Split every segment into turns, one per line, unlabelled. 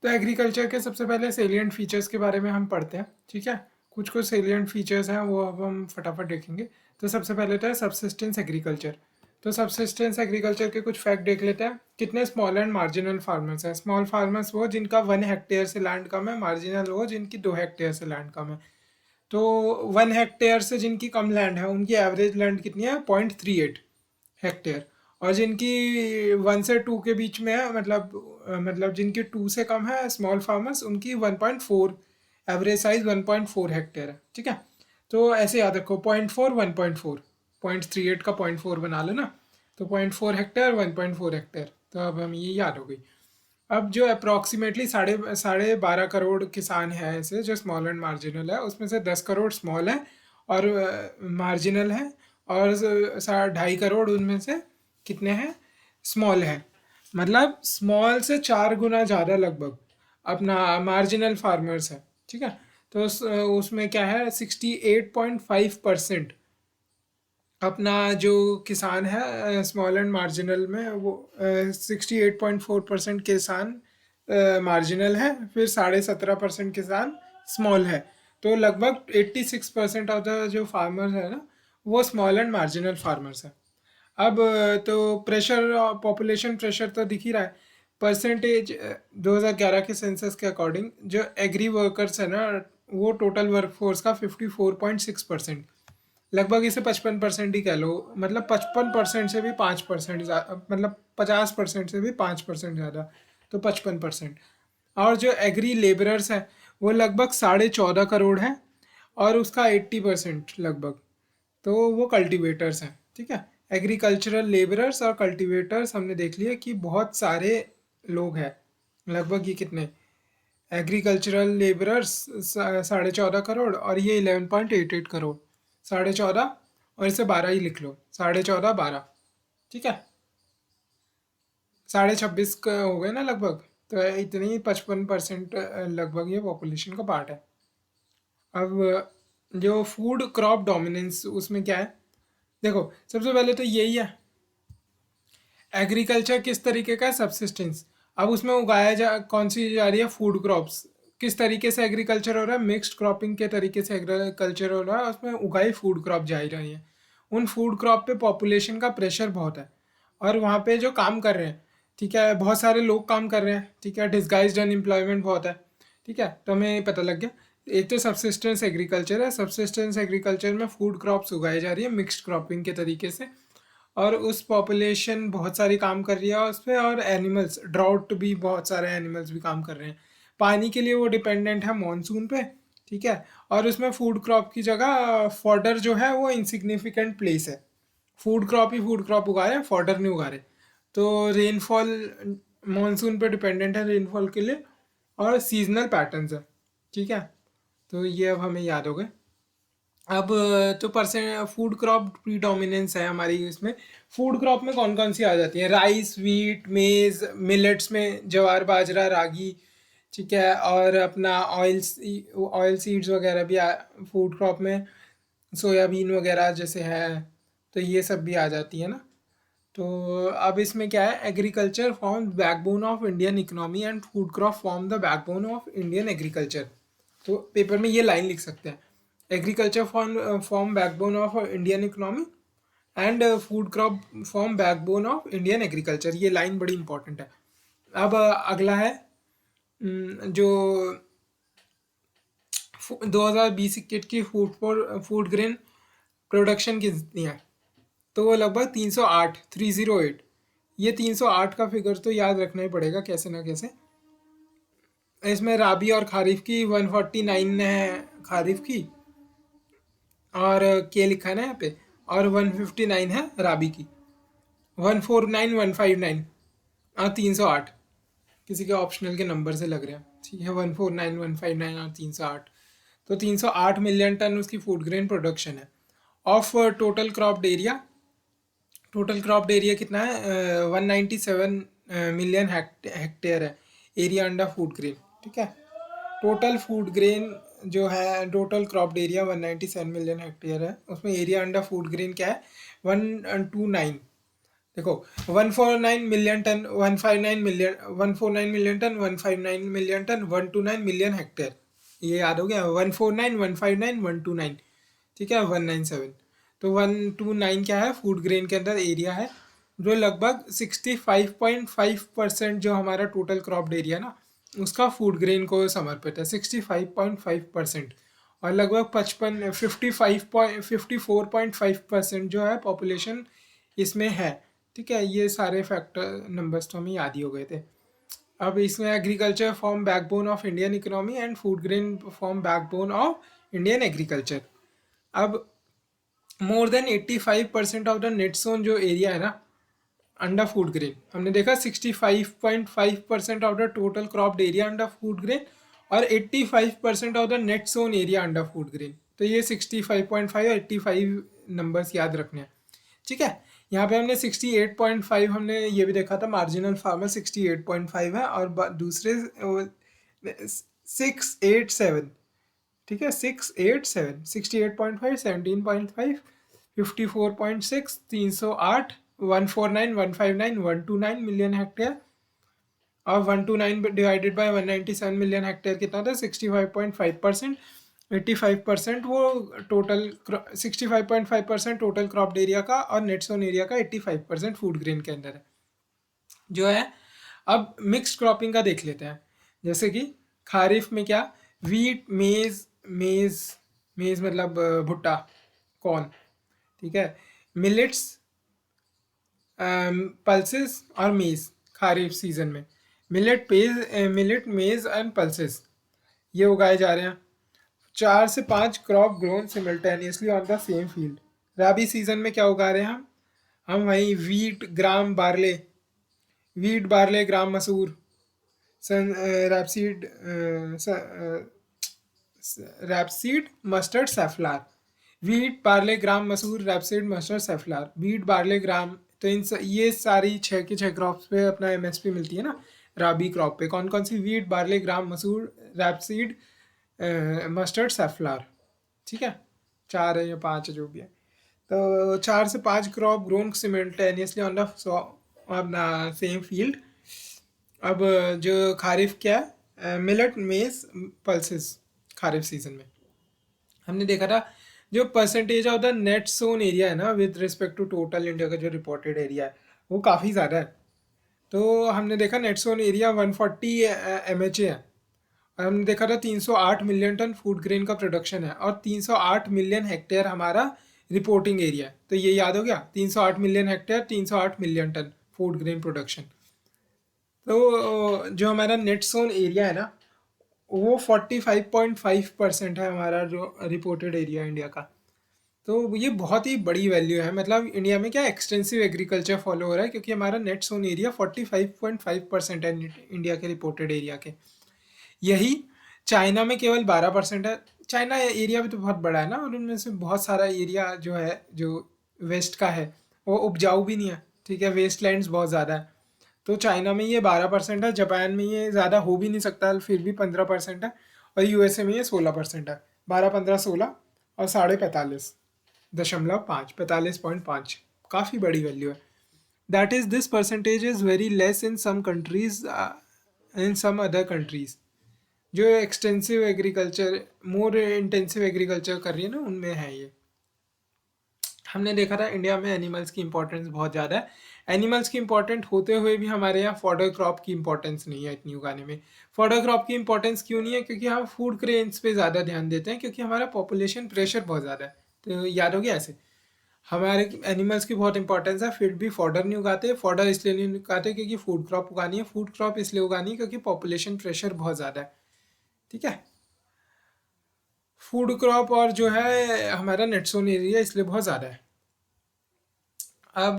तो एग्रीकल्चर के सबसे पहले सेलिएंट फीचर्स के बारे में हम पढ़ते हैं, ठीक है। कुछ कुछ सेलिएंट फीचर्स हैं वो अब हम फटाफट देखेंगे। तो सबसे पहले तो है सब्सिस्टेंस एग्रीकल्चर। तो सब्सिस्टेंस एग्रीकल्चर के कुछ फैक्ट देख लेते हैं। कितने स्मॉल एंड मार्जिनल फार्मर्स हैं। स्मॉल फार्मर्स वो जिनका 1 हेक्टेयर से लैंड कम है, मार्जिनल वो जिनकी 2 हेक्टेयर से लैंड कम है। तो 1 हेक्टेयर से जिनकी कम लैंड है उनकी एवरेज लैंड कितनी है, 0.38 हेक्टेयर। और जिनकी 1 से 2 के बीच में है, मतलब जिनकी 2 से कम है स्मॉल फार्मर्स, उनकी 1.4, एवरेज साइज 1.4 हेक्टेयर है, ठीक है। तो ऐसे याद रखो, 0.4 1.4, 0.38 का 0.4 बना लो ना। तो 0.4 हेक्टेयर 1.4 हेक्टेयर, तो अब हम ये याद हो गई। अब जो अप्रॉक्सीमेटली साढ़े साढ़े 12 करोड़ किसान हैं ऐसे जो स्मॉल एंड मार्जिनल है, उसमें से 10 करोड़ स्मॉल है और मार्जिनल है, और 2.5 करोड़ उनमें से कितने हैं, स्मॉल है। मतलब स्मॉल से 4 गुना ज़्यादा लगभग अपना मार्जिनल फार्मर्स है, ठीक है। तो उसमें क्या है, 68.5% अपना जो किसान है स्मॉल एंड मार्जिनल में, वो 68.4% किसान मार्जिनल है, फिर 17.5% किसान स्मॉल है। तो लगभग 86% ऑफ द जो फार्मर्स है ना, वो स्मॉल एंड मार्जिनल फार्मर्स है। अब तो प्रेशर, पॉपुलेशन प्रेशर तो दिख ही रहा है। परसेंटेज 2011 के सेंसस के अकॉर्डिंग जो एग्री वर्कर्स है ना, वो टोटल वर्कफोर्स का 54.6%, लगभग इसे 55% ही कह लो। मतलब 55% से भी 5%, मतलब 50% से भी 5% ज़्यादा, तो 55%। और जो एग्री लेबरर्स है वो लगभग 14.5 करोड़ है, और उसका 80% लगभग तो वो कल्टीवेटर्स हैं, ठीक है। एग्रीकल्चरल लेबरर्स और कल्टीवेटर्स हमने देख लिया कि बहुत सारे लोग हैं। लगभग ये कितने, एग्रीकल्चरल लेबरर्स 14.5 करोड़, और ये 11.88 करोड़। 14.5 और इसे 12 ही लिख लो, 14.5 12, ठीक है। 26.5 का हो गए ना लगभग। तो इतनी 55% लगभग ये पॉपुलेशन का पार्ट है। अब जो फूड क्रॉप डोमिनेंस उसमें क्या है, देखो सबसे पहले तो यही है, एग्रीकल्चर किस तरीके का सब्सिस्टेंस। अब उसमें उगाया जा कौन सी जा रही है, फूड क्रॉप्स। किस तरीके से एग्रीकल्चर हो रहा है, मिक्स्ड क्रॉपिंग के तरीके से एग्रीकल्चर हो रहा है, उसमें उगाई फूड क्रॉप जा रही है। उन फूड क्रॉप पे पॉपुलेशन का प्रेशर बहुत है, और वहाँ पे जो काम कर रहे हैं, ठीक है, बहुत सारे लोग काम कर रहे हैं, ठीक है, डिस्गाइज्ड अनएम्प्लॉयमेंट बहुत है, ठीक है। तो हमें पता लग गया, एक तो सब्सिस्टेंस एग्रीकल्चर है। सब्सिस्टेंस एग्रीकल्चर में फूड क्रॉप्स उगाई जा रही है मिक्स्ड क्रॉपिंग के तरीके से, और उस पॉपुलेशन बहुत सारी काम कर रही है उस पर। और एनिमल्स, ड्राउट भी, बहुत सारे एनिमल्स भी काम कर रहे हैं। पानी के लिए वो डिपेंडेंट है मॉनसून पे, ठीक है। और उसमें फूड क्रॉप की जगह फॉडर जो है वो इनसिग्निफिकेंट प्लेस है। फूड क्रॉप ही फूड क्रॉप उगा रहे हैं, फॉडर नहीं उगा रहे। तो रेनफॉल मॉनसून पे डिपेंडेंट है रेनफॉल के लिए, और सीजनल पैटर्न्स है, ठीक है। तो ये अब हमें याद हो गए। अब तो परसेंट फूड क्रॉप प्रीडोमिनेंस है हमारी इसमें। फूड क्रॉप में कौन कौन सी आ जाती है, राइस, व्हीट, मेज, मिलेट्स में ज्वार, बाजरा, रागी, ठीक है। और अपना ऑयल सीड्स वगैरह भी फूड क्रॉप में, सोयाबीन वगैरह जैसे है, तो ये सब भी आ जाती है ना। तो अब इसमें क्या है, agriculture form backbone of Indian economy and food crop form the backbone of Indian agriculture. तो पेपर में ये लाइन लिख सकते हैं, agriculture form backbone of Indian economy and food crop form backbone of Indian agriculture. ये line बड़ी important है। अब अगला है जो 2020-21 की फूड ग्रेन प्रोडक्शन कितनी है, तो वो लगभग 308, 308। ये 308 का फिगर तो याद रखना ही पड़ेगा कैसे ना कैसे। इसमें राबी और खारिफ की 149 है, खारिफ की, और के लिखा है ना यहाँ पे, और 159 है राबी की। 149 159 और 308 किसी के ऑप्शनल के नंबर से लग रहे हैं, ठीक है। 149 159 और 308, तो 308 मिलियन टन उसकी फूड ग्रेन प्रोडक्शन है। Of total cropped area, total cropped area कितना है, 197 मिलियन हेक्टेयर है एरिया अंडर फूड ग्रेन, ठीक है। टोटल फूड ग्रेन जो है, total cropped area 197 million hectare है, उसमें एरिया अंडर फूड ग्रेन क्या है, 129। देखो 149 million ton, 159 million ton, 159 million ton, 129 million hectare, ये याद हो गया, 149, 159, 129, ठीक है, 197। तो 129 क्या है, फूड ग्रेन के अंदर एरिया है, जो लगभग 65.5% जो हमारा टोटल क्रॉप्ड एरिया ना, उसका फूड ग्रेन को समर्पित है, 65.5%। और लगभग 54.5% जो है पॉपुलेशन इसमें है, ठीक है। ये सारे फैक्टर नंबर्स तो हमें याद ही हो गए थे। अब इसमें agriculture form backbone of Indian economy and food grain form backbone of Indian agriculture. अब more than 85% of the net sown जो एरिया है ना अंडर फूड ग्रेन, हमने देखा 65.5% of the total cropped area under food grain, और 85% of the net sown area under food grain. तो ये 65.5 और 85 नंबर्स याद रखने हैं, ठीक है। यहाँ पे हमने 68.5 हमने ये भी देखा था, मार्जिनल फार्मर 68.5 है, और दूसरे 687, ठीक है, 687, 68.5, 17.5, 54.6, 308, 149, 159, 129 मिलियन हेक्टेयर, और 129 डिवाइडेड बाय 197 मिलियन हेक्टेयर कितना था, 65.5%। 85% वो टोटल 65.5% टोटल क्रॉप्ड एरिया का, और नेट सोन एरिया का 85% फूड ग्रेन के अंदर है जो है। अब मिक्स्ड क्रॉपिंग का देख लेते हैं, जैसे कि खारिफ में क्या, वीट, मेज, मेज, मेज मतलब भुट्टा, कॉर्न, ठीक है, मिलेट्स, पल्सेस और मेज खारिफ सीजन में। मिलेट, मेज एंड पल्सेस ये उगाए जा रहे हैं। 4 से 5 crop grown simultaneously on the same field. Rabi season में क्या उगा रहे हैं हम वहीं wheat, gram, barley, wheat, barley, gram, masoor, rapeseed, rapeseed, mustard, safflower. Wheat, barley, gram, masoor, rapeseed, mustard, safflower, wheat, barley, gram. तो ये सारी 6 के 6 क्रॉप्स पे अपना एमएसपी मिलती है ना। राबी क्रॉप पे कौन कौन सी, wheat, barley, gram, masoor, rapeseed, mustard, सेफ्लार, ठीक है। 4 है या 5 है जो भी है। तो 4 से 5 crop grown simultaneously on the अपना सेम फील्ड। अब जो खारिफ क्या है, मिलेट, मेज, पल्सेस खारिफ सीजन में हमने देखा था, जो percentage of the net sown area है ना with respect to total India का जो रिपोर्टेड एरिया है वो काफ़ी ज़्यादा है। तो हमने देखा नेट सोन एरिया 140 MHA है, और हमने देखा था 308 मिलियन टन फूड ग्रेन का प्रोडक्शन है, और 308 मिलियन हेक्टेयर हमारा रिपोर्टिंग एरिया है। तो ये याद हो गया, 308 million hectare, 308 million ton food grain production. तो जो हमारा नेट सोन एरिया है ना वो 45.5% है हमारा जो रिपोर्टेड एरिया इंडिया का। तो ये बहुत ही बड़ी वैल्यू है, मतलब इंडिया में क्या एक्सटेंसिव एग्रीकल्चर फॉलो हो रहा है, क्योंकि हमारा नेट सोन एरिया 45.5% है इंडिया के रिपोर्टेड एरिया के। यही चाइना में केवल 12% है। चाइना एरिया भी तो बहुत बड़ा है ना, और उनमें से बहुत सारा एरिया जो है जो वेस्ट का है वो उपजाऊ भी नहीं है, ठीक है, वेस्ट लैंड्स बहुत ज़्यादा है। तो चाइना में ये 12% है, जापान में ये ज़्यादा हो भी नहीं सकता, फिर भी 15% है, और यूएसए में ये 16% है। 12, 15, 16 और 45.5, 45.5, काफ़ी बड़ी वैल्यू है। That is this percentage is very less in some countries, in some other countries जो extensive agriculture, more intensive agriculture कर रही है ना, उनमें है ये। हमने देखा था इंडिया में एनिमल्स की इंपॉर्टेंस बहुत ज़्यादा है। एनिमल्स की इंपॉर्टेंट होते हुए भी हमारे यहाँ फॉडर क्रॉप की इंपॉर्टेंस नहीं है इतनी उगाने में। फॉडर क्रॉप की इंपॉर्टेंस क्यों नहीं है, क्योंकि हम फूड ग्रेन्स पे ज़्यादा ध्यान देते हैं, क्योंकि हमारा पॉपुलेशन प्रेशर बहुत ज़्यादा है। तो याद हो गया ऐसे, हमारे एनिमल्स की बहुत इंपॉर्टेंस है, फिर भी फॉडर नहीं उगाते। फॉडर इसलिए नहीं उगाते क्योंकि फूड क्रॉप उगानी है, फूड क्रॉप इसलिए उगानी है क्योंकि पॉपुलेशन प्रेशर बहुत ज़्यादा है, ठीक है। फूड क्रॉप और जो है हमारा नेटसोन एरिया इसलिए बहुत ज़्यादा है। अब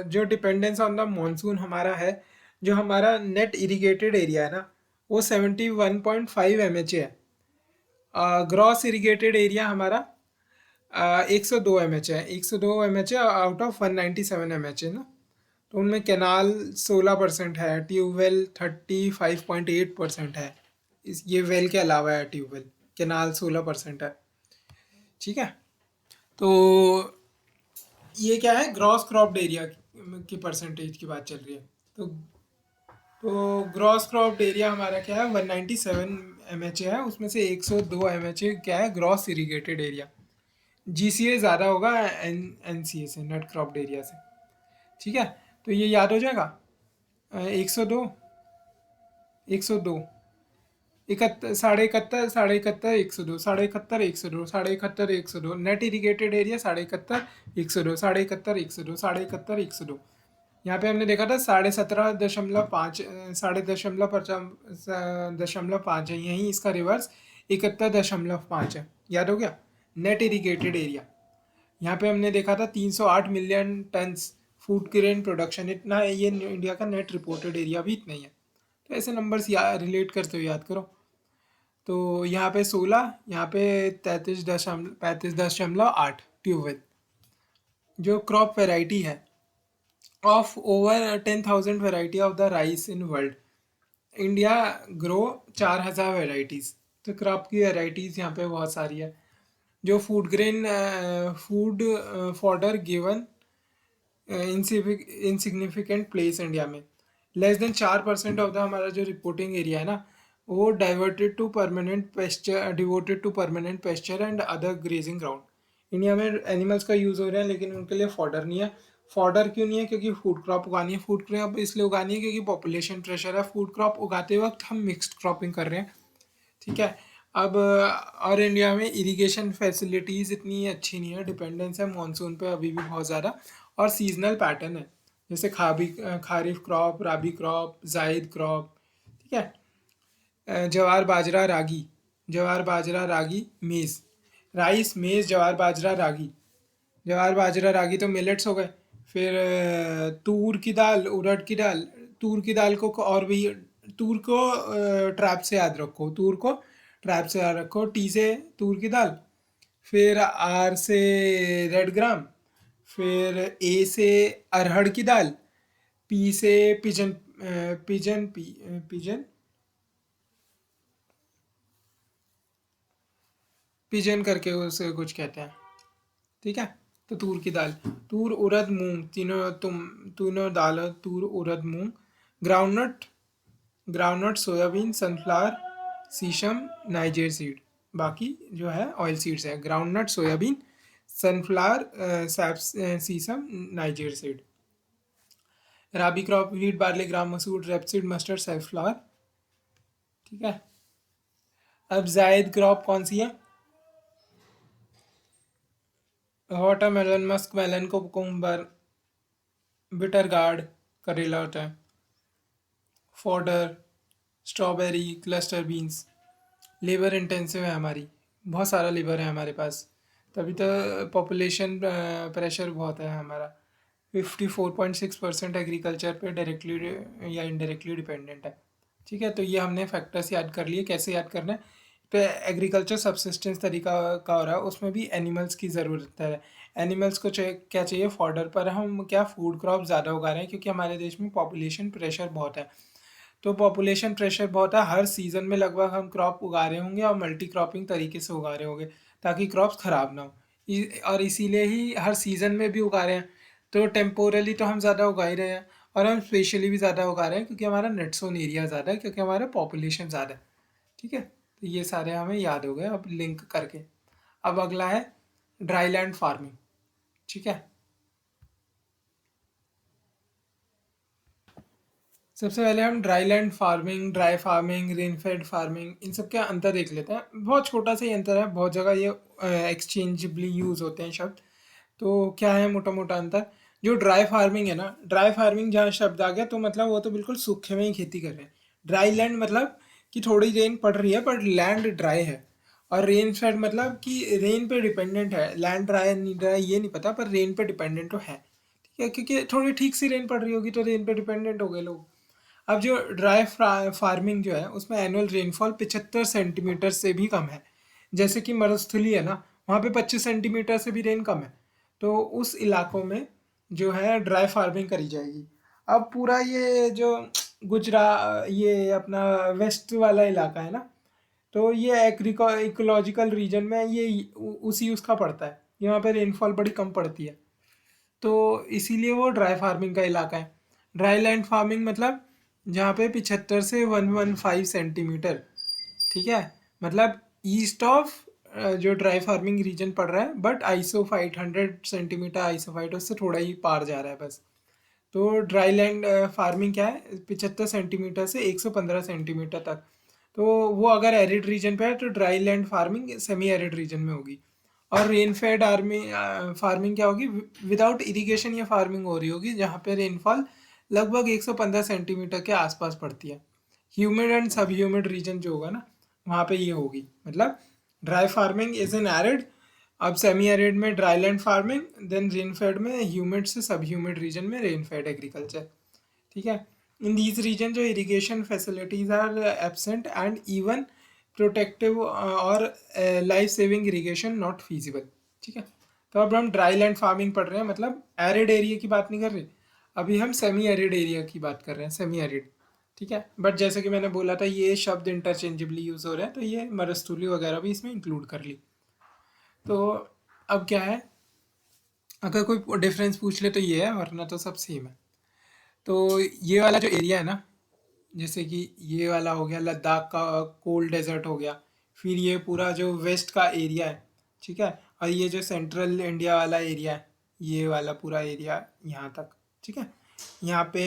जो डिपेंडेंस ऑन द मॉनसून हमारा है, जो हमारा नेट इरिगेटेड एरिया है ना वो 71.5 MHA है। ग्रॉस इरिगेटेड एरिया हमारा 102 MHA है, 102 MHA आउट ऑफ 197 MHA ना। तो उनमें कैनाल 16% है, ट्यूबवेल 35.8% है। ये वेल के अलावा है ट्यूबवेल, कैनाल 16% है, ठीक है। तो ये क्या है, ग्रॉस क्रॉप्ड एरिया की परसेंटेज की बात चल रही है। तो ग्रॉस क्रॉप्ड एरिया हमारा क्या है, 197 एम एच है, उसमें से 102 एम एच क्या है, ग्रॉस इरीगेटेड एरिया। GCA ज़्यादा होगा NCA से, नेट क्रॉप्ड एरिया से। ठीक है, तो ये याद हो जाएगा। 102, 102, इकहत्तर, साढ़े इकहत्तर, साढ़े इकहत्तर, 102, साढ़े इकहत्तर, 102, साढ़े इकहत्तर, 102, नेट इरीगेटेड एरिया साढ़े इकहत्तर, 102, साढ़े इकहत्तर, 102, साढ़े इकहत्तर, 102। यहाँ पे हमने देखा था 17.5, 17.5 है, यहीं इसका रिवर्स 71.5 है। याद हो गया, नेट इरीगेटेड एरिया। यहाँ पे हमने देखा था 308 million turns food grain production, इतना है ये इंडिया का नेट रिपोर्टेड एरिया भी इतना ही है। तो ऐसे नंबर्स रिलेट करते हुए याद करो। तो यहाँ पे 16, यहाँ पे 35.8 ट्यूबवेल। जो क्रॉप वेराइटी है, of over 10,000 variety of the rice in world, India grow 4,000 varieties. तो क्रॉप की वेराइटीज़ यहाँ पे बहुत सारी है। जो food grain food fodder given insignificant place India में, लेस देन 4% ऑफ द हमारा जो रिपोर्टिंग एरिया है ना, वो diverted to permanent pasture, devoted to permanent pasture and other grazing ground. India में एनिमल्स का यूज़ हो रहा है, लेकिन उनके लिए फॉडर नहीं है। फॉडर क्यों नहीं है? क्योंकि फूड क्रॉप उगानी है। फूड क्रॉप इसलिए उगानी है क्योंकि पॉपुलेशन प्रेशर है। फूड क्रॉप उगाते वक्त हम मिक्स्ड क्रॉपिंग कर रहे हैं। ठीक है। अब और इंडिया में इरिगेशन फैसिलिटीज़ इतनी अच्छी नहीं है, डिपेंडेंस है मानसून पे अभी भी बहुत ज़्यादा, और सीजनल पैटर्न है, जैसे खारिफ क्रॉप, राबी क्रॉप, जायद क्रॉप। ठीक है। जवार बाजरा रागी, जवार बाजरा रागी मेज़, राइस मेज़ जवार बाजरा रागी। जवार बाजरा रागी तो मिलेट्स हो गए। फिर तूर की दाल, उड़द की दाल। तूर की दाल को और भी, तूर को ट्रैप से याद रखो, तूर को ट्रैप से याद रखो। टी से तूर की दाल, फिर आर से रेड ग्राम, फिर ए से अरहड़ की दाल, पी से pigeon, pigeon P pigeon pigeon करके उसे कुछ कहते हैं। ठीक है। तो तूर की दाल, तूर उड़द मूंग, तीनों दाल है, तूर उड़द मूंग। Groundnut, groundnut soybean sunflower sesame niger seed. बाकी जो है ऑयल सीड्स है, groundnut soybean sunflower sesame niger seed. Rabi crop wheat barley gram masoor rapeseed mustard sunflower. ठीक है। अब जायद क्रॉप कौन सी है? Watermelon, musk melon, cucumber, bitter gourd, करेला होता है, fodder, strawberry, cluster beans. Labour intensive है हमारी, बहुत सारा लेबर है हमारे पास, तभी तो पॉपुलेशन प्रेशर बहुत है हमारा। 54.6% एग्रीकल्चर पे डायरेक्टली या इनडायरेक्टली डिपेंडेंट है। ठीक है। तो ये हमने फैक्टर्स याद कर लिए। कैसे याद करना है? तो एग्रीकल्चर सबसिस्टेंस तरीका का हो रहा है, उसमें भी एनिमल्स की ज़रूरत है। एनिमल्स को क्या चाहिए? फॉडर। पर हम क्या फूड क्रॉप ज़्यादा उगा रहे हैं क्योंकि हमारे देश में पॉपुलेशन प्रेशर बहुत है। तो पॉपुलेशन प्रेशर बहुत है, हर सीज़न में लगभग हम क्रॉप उगा रहे होंगे और मल्टी क्रॉपिंग तरीके से उगा रहे होंगे ताकि क्रॉप्स ख़राब ना हो। और इसीलिए ही हर सीज़न में भी उगा रहे हैं। तो टेम्पोरली तो हम ज़्यादा उगा ही रहे हैं, और हम स्पेशली भी ज़्यादा उगा रहे हैं क्योंकि हमारा नेट सोन एरिया ज़्यादा है, क्योंकि हमारा पॉपुलेशन ज़्यादा है। ठीक है। तो ये सारे हमें याद हो गए अब लिंक करके। अब अगला है ड्राई लैंड फार्मिंग। ठीक है। सबसे पहले हम dry land farming, dry farming, rainfed farming, इन सब के अंतर देख लेते हैं। बहुत छोटा सा ही अंतर है, बहुत जगह ये एक्सचेंजेबली यूज़ होते हैं शब्द। तो क्या है मोटा मोटा अंतर? जो ड्राई फार्मिंग है ना, ड्राई फार्मिंग जहाँ शब्द आ गया तो मतलब वो तो बिल्कुल सूखे में ही खेती कर रहे हैं। ड्राई लैंड मतलब कि थोड़ी रेन पड़ रही है पर लैंड ड्राई है। और रेन फेड मतलब कि रेन पे डिपेंडेंट है। लैंड ड्राई नहीं ड्राई ये नहीं पता, पर रेन पे डिपेंडेंट तो है। ठीक है, क्योंकि थोड़ी ठीक सी रेन पड़ रही होगी तो रेन पे डिपेंडेंट हो गए लोग। अब जो ड्राई फार्मिंग जो है उसमें एनुअल रेनफॉल 75 सेंटीमीटर से भी कम है। जैसे कि मरुस्थली है ना, वहाँ पे 25 सेंटीमीटर से भी रेन कम है। तो उस इलाकों में जो है ड्राई फार्मिंग करी जाएगी। अब पूरा ये जो गुजरात, ये अपना वेस्ट वाला इलाका है ना, तो ये इकोलॉजिकल रीजन में ये उसी उसका पड़ता है। यहाँ पे रेनफॉल बड़ी कम पड़ती है। तो इसीलिए वो ड्राई फार्मिंग का इलाका है। ड्राई लैंड फार्मिंग मतलब जहाँ पे 75 से 115 सेंटीमीटर, ठीक है, मतलब ईस्ट ऑफ जो ड्राई फार्मिंग रीजन पड़ रहा है, बट आइसोफाइट 100 सेंटीमीटर आइसोफाइट उससे थोड़ा ही पार जा रहा है बस। तो ड्राई लैंड फार्मिंग क्या है, 75 सेंटीमीटर से 115 सेंटीमीटर तक। तो वो अगर एरिड रीजन पे है तो dry land farming semi arid region में होगी। और रेन फेड आर्मी फार्मिंग क्या होगी, विदाउट इरिगेशन ये फार्मिंग हो रही होगी, जहाँ पे रेनफॉल लगभग 115 सेंटीमीटर के आसपास पड़ती है। Humid and sub humid region जो होगा ना, वहाँ पे ये होगी। मतलब dry farming is in arid, अब सेमी एरिड में dry land farming, then rain fed में ह्यूमिड से सब ह्यूमिड रीजन में रेन फेड एग्रीकल्चर, ठीक है। इन दीज रीजन जो irrigation facilities are absent and even protective और life saving irrigation not feasible, ठीक है। तो अब हम ड्राई लैंड फार्मिंग पढ़ रहे हैं, मतलब एरिड एरिया की बात नहीं कर रहे, अभी हम सेमी एरिड एरिया की बात कर रहे हैं, सेमी एरिड, ठीक है। बट जैसे कि मैंने बोला था ये शब्द इंटरचेंजेबली यूज़ हो रहे हैं, तो ये मरुस्थलीय वगैरह भी इसमें इंक्लूड कर ली। तो अब क्या है, अगर कोई डिफरेंस पूछ ले तो ये है, वरना तो सब सेम है। तो ये वाला जो एरिया है ना, जैसे कि ये वाला हो गया लद्दाख का कोल्ड डेजर्ट हो गया, फिर ये पूरा जो वेस्ट का एरिया है, ठीक है, और ये जो सेंट्रल इंडिया वाला एरिया है, ये वाला पूरा एरिया यहाँ तक, ठीक है। यहाँ पे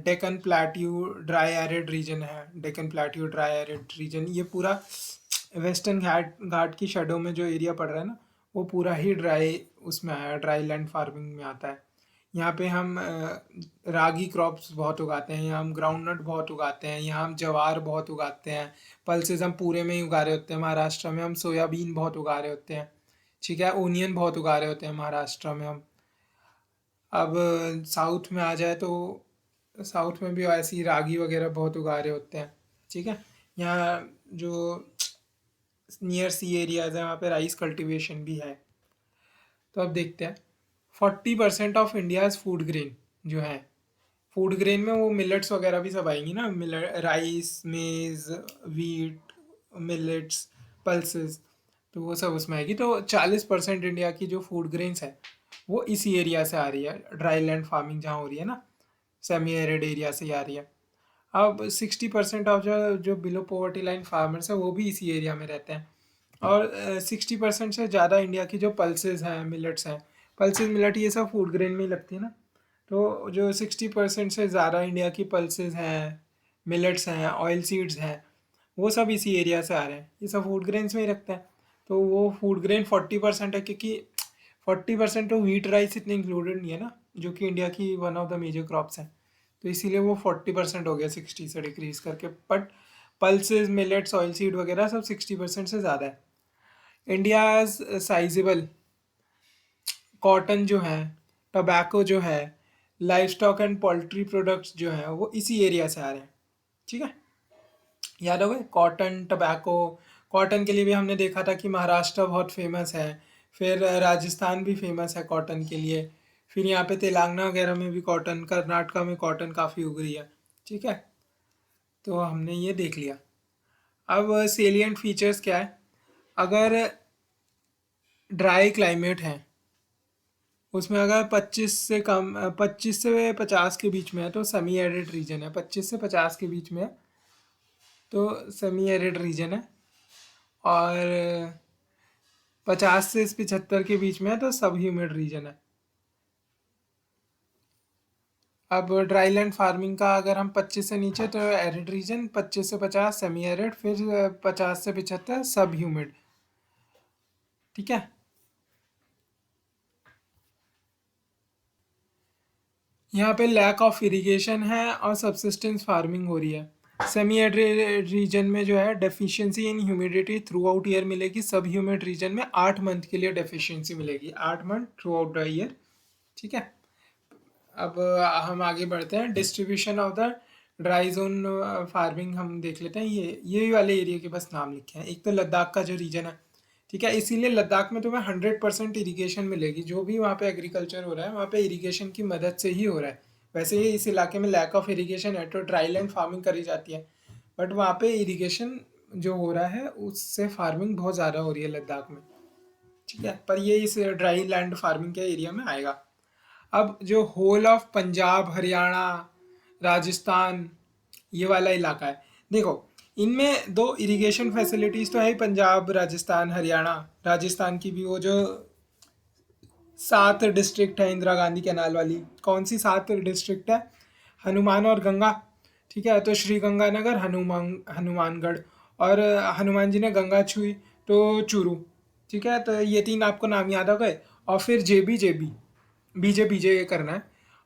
Deccan plateau dry arid region है, Deccan plateau dry arid region, ये पूरा वेस्टर्न घाट घाट की शेडो में जो एरिया पड़ रहा है ना, वो पूरा ही ड्राई उसमें आया, ड्राई लैंड फार्मिंग में आता है। यहाँ पे हम रागी क्रॉप्स बहुत उगाते हैं, यहाँ हम ग्राउंडनट बहुत उगाते हैं, यहाँ हम ज्वार बहुत उगाते हैं, पल्सेस हम पूरे में ही उगा रहे होते हैं। महाराष्ट्र में हम सोयाबीन बहुत उगा रहे होते हैं, ठीक है, ओनियन बहुत उगा रहे होते हैं महाराष्ट्र में हम। अब साउथ में आ जाए तो साउथ में भी ऐसी रागी वगैरह बहुत उगा रहे होते हैं, ठीक है। यहाँ जो नियर सी एरियाज है वहाँ पे राइस कल्टीवेशन भी है। तो अब देखते हैं, 40% ऑफ इंडियाज फूड ग्रेन जो है, फूड ग्रेन में वो मिलेट्स वगैरह भी सब आएंगी ना, राइस, मेज, वीट, मिलेट्स, पल्सेस, तो वो सब उसमें आएगी। तो 40% इंडिया की जो फूड ग्रेन्स है वो इसी एरिया से आ रही है, ड्राई लैंड फार्मिंग जहाँ हो रही है ना, सेमी एरिड एरिया से ही आ रही है। अब 60% ऑफ जो जो बिलो पॉवर्टी लाइन फार्मर्स है वो भी इसी एरिया में रहते हैं। और 60% से ज़्यादा इंडिया की जो पल्सेस हैं, मिलेट्स हैं, पल्सेस मिलेट ये सब फूड ग्रेन में ही लगती है ना, तो जो 60% से ज़्यादा इंडिया की पल्सेस हैं, मिलेट्स हैं, ऑयल सीड्स हैं, वो सब इसी एरिया से आ रहे हैं, ये सब फूड ग्रेन्स में ही रखते हैं। तो वो फूड ग्रेन 40% है, क्योंकि 40% तो व्हीट राइस इतने इंक्लूडेड नहीं है ना, जो कि इंडिया की one of the major crops हैं। तो इसीलिए वो 40% हो गया 60 से डिक्रीज करके, but pulses, millets, oil seed वगैरह सब 60% से ज़्यादा है। इंडिया साइजेबल कॉटन जो है, टबैको जो है, life stock and poultry products जो हैं वो इसी एरिया से आ रहे हैं, ठीक है। याद हो गए, कॉटन, टबैको। कॉटन के लिए भी हमने देखा था कि महाराष्ट्र बहुत फेमस है, फिर राजस्थान भी फेमस है कॉटन के लिए, फिर यहाँ पे तेलंगाना वगैरह में भी कॉटन, कर्नाटका में कॉटन काफ़ी उग रही है, ठीक है। तो हमने ये देख लिया। अब सेलिएंट फीचर्स क्या है, अगर ड्राई क्लाइमेट है उसमें, अगर 25 से 50 के बीच में है तो सेमी एरिड रीजन है, 25 से 50 के बीच में है तो सेमी एरिड रीजन है, और 50 से 75 के बीच में है तो सब ह्यूमिड रीजन है। अब ड्राई लैंड फार्मिंग का अगर हम 25 से नीचे तो एरिड रीजन, 25 से 50 सेमी एरिड, फिर 50 से 75 सब ह्यूमिड, ठीक है। यहाँ पे लैक ऑफ इरिगेशन है और सबसिस्टेंस फार्मिंग हो रही है। सेमी एरिड रीजन में जो है deficiency in humidity through out year मिलेगी, सब ह्यूमिड रीजन में 8 मंथ के लिए डेफिशिएंसी मिलेगी, 8 month through out the year, ठीक है। अब हम आगे बढ़ते हैं, distribution of the dry zone farming हम देख लेते हैं। ये वाले एरिया के बस नाम लिखे हैं। एक तो लद्दाख का जो रीजन है, ठीक है, इसीलिए लद्दाख में तुम्हें 100% इरीगेशन मिलेगी, जो भी वहाँ पे एग्रीकल्चर हो रहा है वहाँ पे इरीगेशन की मदद से ही हो रहा है। वैसे ही इस इलाके में लैक ऑफ इरीगेशन है तो ड्राई लैंड फार्मिंग करी जाती है, बट वहाँ पे इरीगेशन जो हो रहा है उससे फार्मिंग बहुत ज़्यादा हो रही है लद्दाख में, ठीक है। पर ये इस ड्राई लैंड फार्मिंग के एरिया में आएगा। अब जो होल ऑफ पंजाब, हरियाणा, राजस्थान, ये वाला इलाका है, देखो इनमें दो इरिगेशन फैसिलिटीज तो है ही, पंजाब, राजस्थान, हरियाणा। राजस्थान की भी वो जो 7 डिस्ट्रिक्ट है इंदिरा गांधी कैनाल वाली, कौन सी 7 डिस्ट्रिक्ट है? हनुमान और गंगा, ठीक है, तो श्री गंगानगर, हनुमानगढ़, और हनुमान जी ने गंगा छुई तो चूरू, ठीक है, तो ये 3 आपको नाम याद हो गए। और फिर जेबी, बीजे बीजे करना है।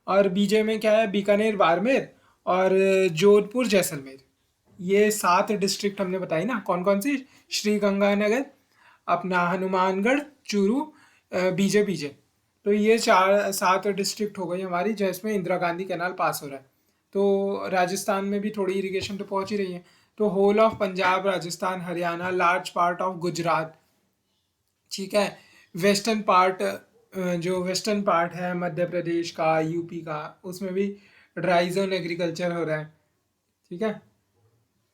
और बीजे में क्या है? बीकानेर, बाड़मेर और जोधपुर, जैसलमेर। ये 7 डिस्ट्रिक्ट हमने बताई ना, कौन कौन सी? श्री गंगानगर, अपना हनुमानगढ़, चूरू, बीजे बीजे। तो ये 7 डिस्ट्रिक्ट हो गई हमारी जिसमें इंदिरा गांधी कैनाल पास हो रहा है। तो राजस्थान में भी थोड़ी इरिगेशन तो पहुंच ही रही है। तो whole of Punjab, Rajasthan, Haryana, large part of Gujarat, ठीक है, वेस्टर्न पार्ट, जो वेस्टर्न पार्ट है मध्य प्रदेश का, यूपी का, उसमें भी ड्राई जोन एग्रीकल्चर हो रहा है, ठीक है।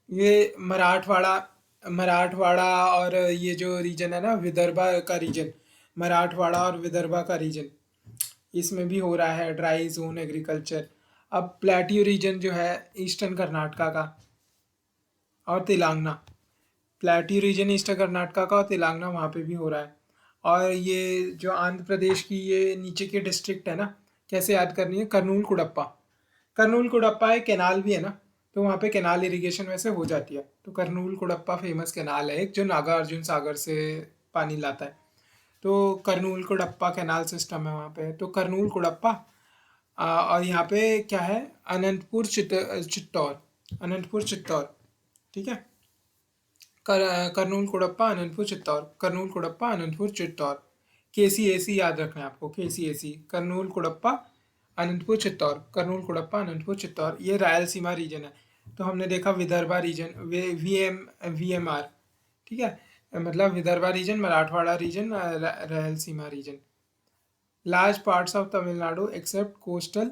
ये मराठवाड़ा, मराठवाड़ा और ये जो रीजन है ना, विदर्भा का रीजन, मराठवाड़ा और विदर्भा का रीजन, इसमें भी हो रहा है ड्राई जोन एग्रीकल्चर। अब प्लेट्यू रीजन जो है ईस्टर्न कर्नाटका का और Telangana, plateau region eastern Karnataka का और तेलंगाना, वहाँ पे भी हो रहा है। और ये जो आंध्र प्रदेश की ये नीचे के डिस्ट्रिक्ट है ना, कैसे याद करनी है? करनूल कुडप्पा, करनूल कुडप्पा एक कैनाल भी है ना, तो वहाँ पे कैनाल इरिगेशन वैसे हो जाती है। तो करनूल कुडप्पा फेमस कैनाल है एक, जो नागा अर्जुन सागर से पानी लाता है। तो करनूल कुडप्पा कैनाल सिस्टम है वहाँ पे, तो करनूल कुडप्पा। और यहाँ पे क्या है? अनंतपुर चित्तौर, अनंतपुर चित्तौर, ठीक है। करनूल कुडप्पा, अनंतपुर चित्तौर, करनूल कुडप्पा, अनंतपुर चित्तौर। KCAC याद रखना है आपको, KCAC, करनूल कुडप्पा, अनंतपुर चित्तौर, करनूल कुडप्पा, अनंतपुर चित्तौर। ये रायलसीमा रीजन है। तो हमने देखा विदर्भा रीजन, VMR, ठीक है, मतलब Vidarbha region, Marathwada region, Rayalaseema region. Large parts of Tamil Nadu except coastal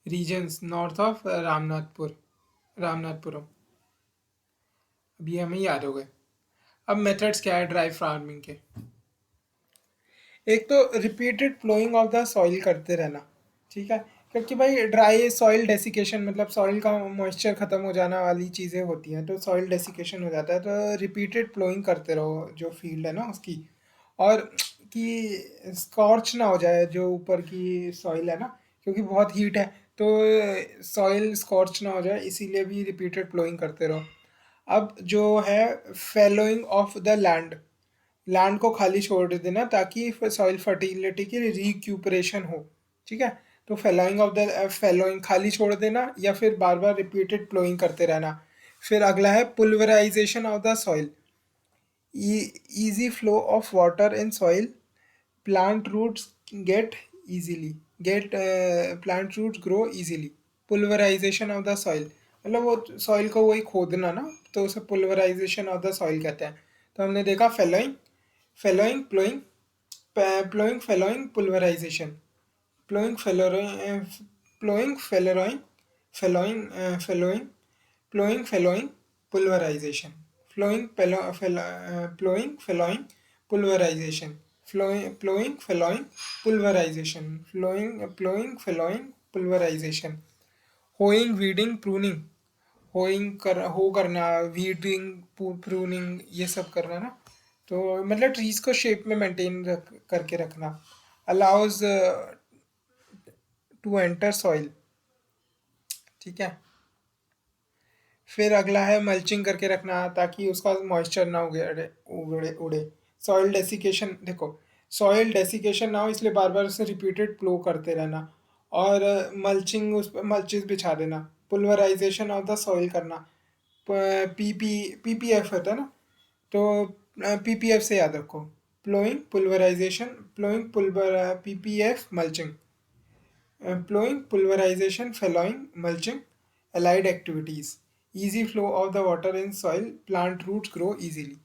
regions north of Ramanathapuram. अब ये हमें याद हो गए। अब मेथड्स क्या है ड्राई फार्मिंग के? एक तो repeated ploughing of the soil करते रहना, ठीक है, क्योंकि भाई ड्राई सॉइल डेसिकेशन, मतलब सॉइल का मॉइस्चर ख़त्म हो जाना वाली चीज़ें होती हैं, तो सॉइल डेसिकेशन हो जाता है। तो रिपीटेड प्लोइंग करते रहो जो फील्ड है ना उसकी, और कि स्कॉर्च ना हो जाए जो ऊपर की सॉइल है ना, क्योंकि बहुत हीट है, तो सॉइल स्कॉर्च ना हो जाए, इसीलिए भी रिपीटेड प्लोइंग करते रहो। अब जो है फेलोइंग ऑफ द लैंड, लैंड को खाली छोड़ देना ताकि सॉइल फर्टिलिटी की रिक्यूपरेशन हो, ठीक है। तो फेलोइंग ऑफ द फेलोइंग, खाली छोड़ देना या फिर बार बार रिपीटेड प्लोइंग करते रहना। फिर अगला है pulverisation of the soil, easy flow of water in soil, plant roots get easily get plant roots grow easily। Pulverisation of the soil मतलब वो सॉइल को वही खोदना ना, तो उसे पुल्वराइजेशन ऑफ द सॉइल कहते हैं। तो हमने देखा fallowing, fallowing, ploughing, ploughing, fallowing, pulverization, ploughing, fallowing, ploughing, fallowing, fallowing, fallowing, ploughing, fallowing, pulverization, flowing, ploughing, fallowing, pulverization, flowing, ploughing, fallowing, pulverization, flowing, ploughing, fallowing, pulverization. Hoeing, weeding, pruning, hoeing हो करना, weeding, pruning, ये सब करना ना, तो मतलब trees को shape में मेंटेन करके रखना। अलाउज टू एंटर सॉइल, ठीक है। फिर अगला है मल्चिंग करके रखना ताकि उसका मॉइस्चर ना उगड़े उगड़े उड़े। सॉइल डेसिकेशन, देखो सॉइल डेसिकेशन ना हो इसलिए बार बार उसे रिपीटेड प्लो करते रहना। और मल्चिंग, उस पर मल्चिस बिछा देना। पुल्वराइजेशन ऑफ द सॉइल करना, PPF होता है ना, तो PPF से याद रखो, ploughing, pulverization, ploughing, pulver, PPF, mulching, ploughing, pulverization, fallowing, mulching, allied activities, easy flow of the water in soil, plant roots grow easily।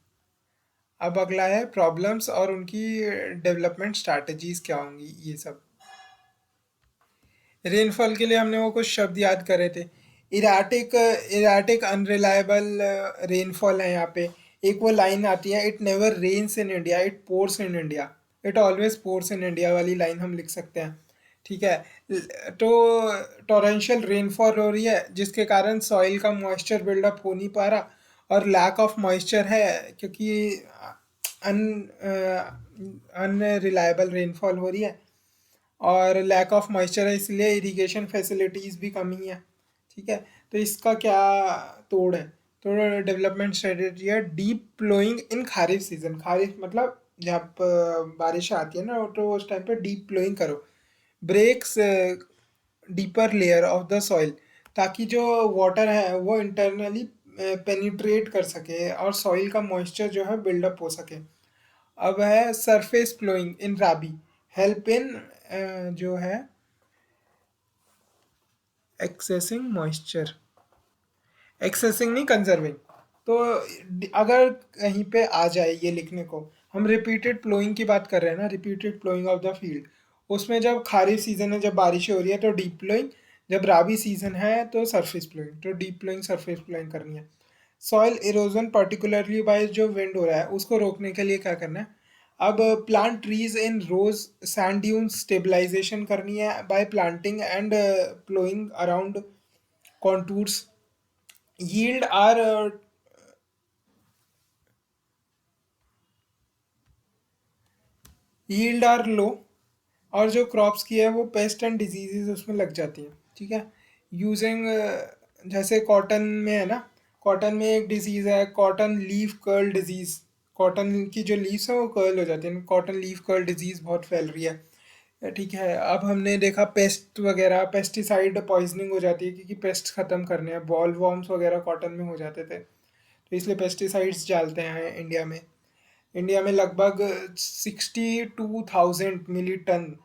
अब अगला है प्रॉब्लम्स और उनकी डेवलपमेंट स्ट्रैटेजीज क्या होंगी, ये सब। रेनफॉल के लिए हमने वो कुछ शब्द याद करे थे। इराटिक, इराटिक अनरिलायबल रेनफॉल है यहाँ पे। एक वो लाइन आती है, it never rains in India, it pours in India, it always pours in India वाली लाइन हम लिख सकते हैं। ठीक है। तो टॉरेंशियल रेनफॉल हो रही है जिसके कारण सॉइल का मॉइस्चर बिल्डअप हो नहीं पा रहा, और लैक ऑफ मॉइस्चर है क्योंकि अन अनरिलायबल रेनफॉल हो रही है, और लैक ऑफ मॉइस्चर है इसलिए इरिगेशन फैसिलिटीज़ भी कमी है। ठीक है। तो इसका क्या तोड़ है? तो डेवलपमेंट स्ट्रेटजी है डीप प्लोइंग इन खारिफ सीजन। खारिफ मतलब जब बारिश आती है ना, तो उस टाइम पे डीप प्लोइंग करो, breaks deeper layer of the soil, ताकि जो वाटर है वो इंटरनली पेनिट्रेट कर सके और सॉइल का मॉइस्चर जो है बिल्डअप हो सके। अब है surface flowing in rabi, help in जो है एक्सेसिंग मॉइस्चर, एक्सेसिंग नहीं, कंजर्विंग। तो अगर कहीं पे आ जाए ये लिखने को, हम रिपीटेड प्लोइंग की बात कर रहे हैं ना, repeated ploughing of the field, उसमें जब खारिफ सीजन है, जब बारिशें हो रही है तो डीप प्लोइंग, जब राबी सीजन है तो सरफेस प्लोइंग, तो डीप प्लोइंग सरफेस प्लोइंग करनी है। सॉइल इरोजन पर्टिकुलरली बाय जो विंड हो रहा है उसको रोकने के लिए क्या करना है? अब plant trees in rows, sand dune stabilization करनी है by planting and ploughing around contours. Yield are yield are low, और जो क्रॉप्स की है वो पेस्ट एंड डिजीजेज उसमें लग जाती हैं। ठीक है। यूजिंग, जैसे कॉटन में है ना, कॉटन में एक डिजीज़ है cotton leaf curl disease, cotton की जो लीव्स हैं वो कर्ल हो जाती हैं, कॉटन लीफ कर्ल डिजीज़ बहुत फैल रही है। ठीक है। अब हमने देखा पेस्ट वगैरह, पेस्टिसाइड पॉइजनिंग हो जाती है क्योंकि पेस्ट ख़त्म करने हैं, बॉल वॉर्म्स वगैरह कॉटन में हो जाते थे, तो इसलिए पेस्टिसाइड्स डालते हैं इंडिया में। इंडिया में लगभग 62,000 मिलीटन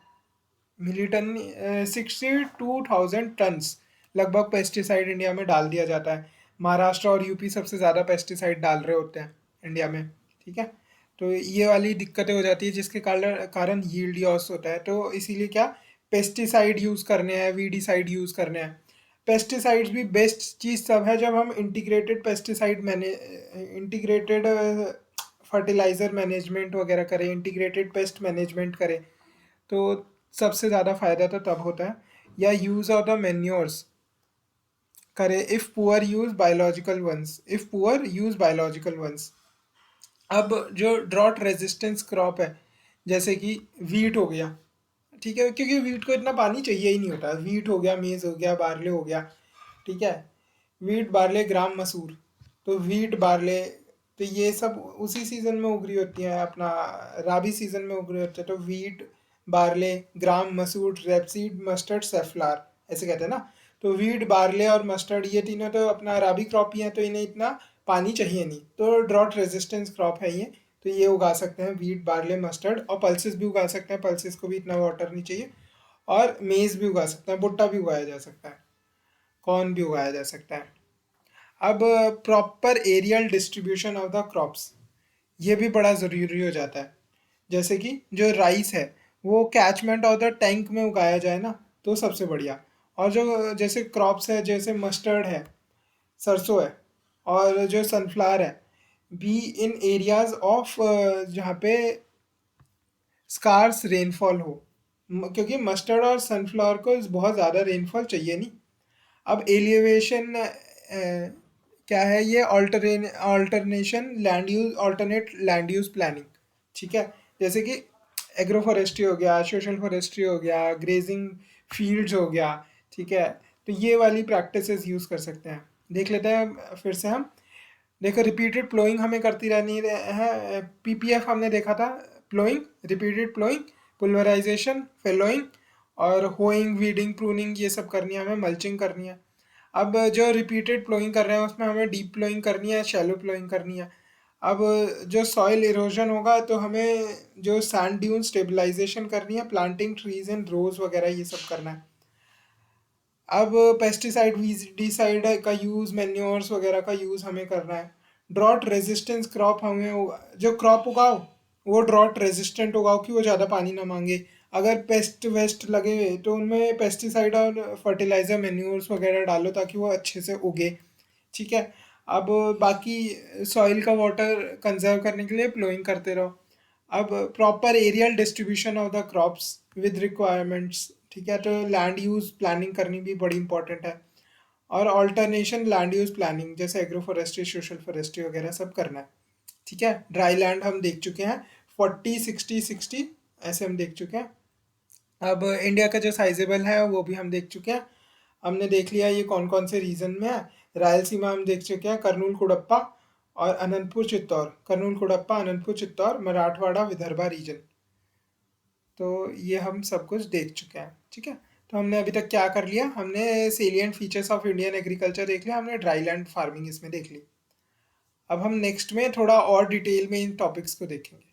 62,000 टन्स लगभग पेस्टिसाइड इंडिया में डाल दिया जाता है। महाराष्ट्र और यूपी सबसे ज़्यादा पेस्टिसाइड डाल रहे होते हैं इंडिया में। ठीक है। तो ये वाली दिक्कतें हो जाती है जिसके कारण कारण यील्ड लॉस होता है, तो इसीलिए क्या, पेस्टिसाइड यूज़ करने हैं, वीडिसाइड यूज़ करने हैं। पेस्टिसाइड्स भी बेस्ट चीज़ तब है जब हम इंटीग्रेटेड पेस्टिसाइड मैंने इंटीग्रेटेड फर्टिलाइज़र मैनेजमेंट वगैरह करें, इंटीग्रेटेड पेस्ट मैनेजमेंट करें, तो सबसे ज़्यादा फ़ायदा तो तब होता है। या यूज़ ऑफ द मैन्योर्स करे, if poor use biological ones, if poor use biological ones. अब जो ड्रॉट रेजिस्टेंस क्रॉप है, जैसे कि वीट हो गया, ठीक है, क्योंकि वीट को इतना पानी चाहिए ही नहीं होता, वीट हो गया, मेज़ हो गया, बार्ले हो गया। ठीक है। वीट, बार्ले, ग्राम, मसूर। तो वीट, बार्ले, तो ये सब उसी सीज़न में उग रही होती हैं, अपना राबी सीज़न में उग रही होती है। तो wheat, barley, gram, masoor, rapeseed, mustard, सेफ्लार, ऐसे कहते हैं ना। तो वीट, बार्ले और मस्टर्ड ये तीनों तो अपना राबी क्रॉप ही हैं, तो इन्हें इतना पानी चाहिए नहीं, तो ड्रॉट रेजिस्टेंस क्रॉप है ये। तो ये उगा सकते हैं, वीट, बार्ले, मस्टर्ड, और पल्सेस भी उगा सकते हैं, पल्सेस को भी इतना वाटर नहीं चाहिए। और मेज़ भी उगा सकते हैं, भुट्टा भी उगाया जा सकता है, कॉर्न भी उगाया जा सकता है। अब proper aerial distribution of the crops, ये भी बड़ा ज़रूरी हो जाता है। जैसे कि जो राइस है वो कैचमेंट ऑफ द टैंक में उगाया जाए ना, तो सबसे बढ़िया। और जो जैसे क्रॉप्स है, जैसे मस्टर्ड है, सरसों है, और जो सनफ्लावर है, बी इन एरियाज ऑफ जहाँ पे स्कार्स रेनफॉल हो, क्योंकि मस्टर्ड और सनफ्लावर को बहुत ज़्यादा रेनफॉल चाहिए नहीं। अब एलिवेशन क्या है, ये alternation land use, alternate land use planning. ठीक है। जैसे कि एग्रो फॉरेस्ट्री हो गया, सोशल फॉरेस्ट्री हो गया, ग्रेजिंग फील्ड्स हो गया। ठीक है। तो ये वाली प्रैक्टिसेस यूज़ कर सकते हैं। देख लेते हैं फिर से हम। देखो, रिपीटेड प्लोइंग हमें करती रहनी है, पीपीएफ हमने देखा था, प्लोइंग, रिपीटेड प्लोइंग, पुल्वराइजेशन, फेलोइंग, और होइंग, वीडिंग, प्रूनिंग, ये सब करनी है हमें, मल्चिंग करनी है। अब जो रिपीटेड प्लोइंग कर रहे हैं उसमें हमें डीप प्लोइंग करनी है, शैलो प्लोइंग करनी है। अब जो सॉइल इरोजन होगा तो हमें जो सैंड ड्यून स्टेबलाइजेशन करनी है, प्लांटिंग ट्रीज इन रोज वगैरह ये सब करना है। अब पेस्टिसाइड, वीडिसाइड का यूज़, मैन्योर्स वगैरह का यूज़ हमें करना है। ड्रॉट रेजिस्टेंस क्रॉप हमें जो क्रॉप उगाओ वो ड्रॉट रेजिस्टेंट उगाओ कि वो ज़्यादा पानी ना मांगे। अगर पेस्ट वेस्ट लगे तो उनमें पेस्टिसाइड और फर्टिलाइज़र, मैन्योर्स वगैरह डालो ताकि वो अच्छे से उगे। ठीक है। अब बाकी सॉइल का वाटर कंजर्व करने के लिए प्लोइंग करते रहो। अब proper aerial distribution of the crops with requirements, ठीक है, तो लैंड यूज़ प्लानिंग करनी भी बड़ी इंपॉर्टेंट है। और ऑल्टरनेशन लैंड यूज़ प्लानिंग जैसे एग्रो फॉरेस्ट्री, सोशल फॉरेस्ट्री वगैरह सब करना है। ठीक है, ड्राई लैंड हम देख चुके हैं, 40 60 60 ऐसे हम देख चुके हैं। अब इंडिया का जो साइजेबल है वो भी हम देख चुके हैं। हमने देख लिया ये कौन कौन से रीजन में है। रायलसीमा हम देख चुके हैं, कर्नूल कुड़प्पा और अनंतपुर चित्तौड़, कर्नूल कुड़प्पा अनंतपुर चित्तौड़ मराठवाड़ा विदर्भा रीजन। तो ये हम सब कुछ देख चुके हैं। ठीक है, तो हमने अभी तक क्या कर लिया, हमने salient features of Indian agriculture देख लिया, हमने ड्राई लैंड फार्मिंग इसमें देख ली। अब हम नेक्स्ट में थोड़ा और डिटेल में इन टॉपिक्स को देखेंगे।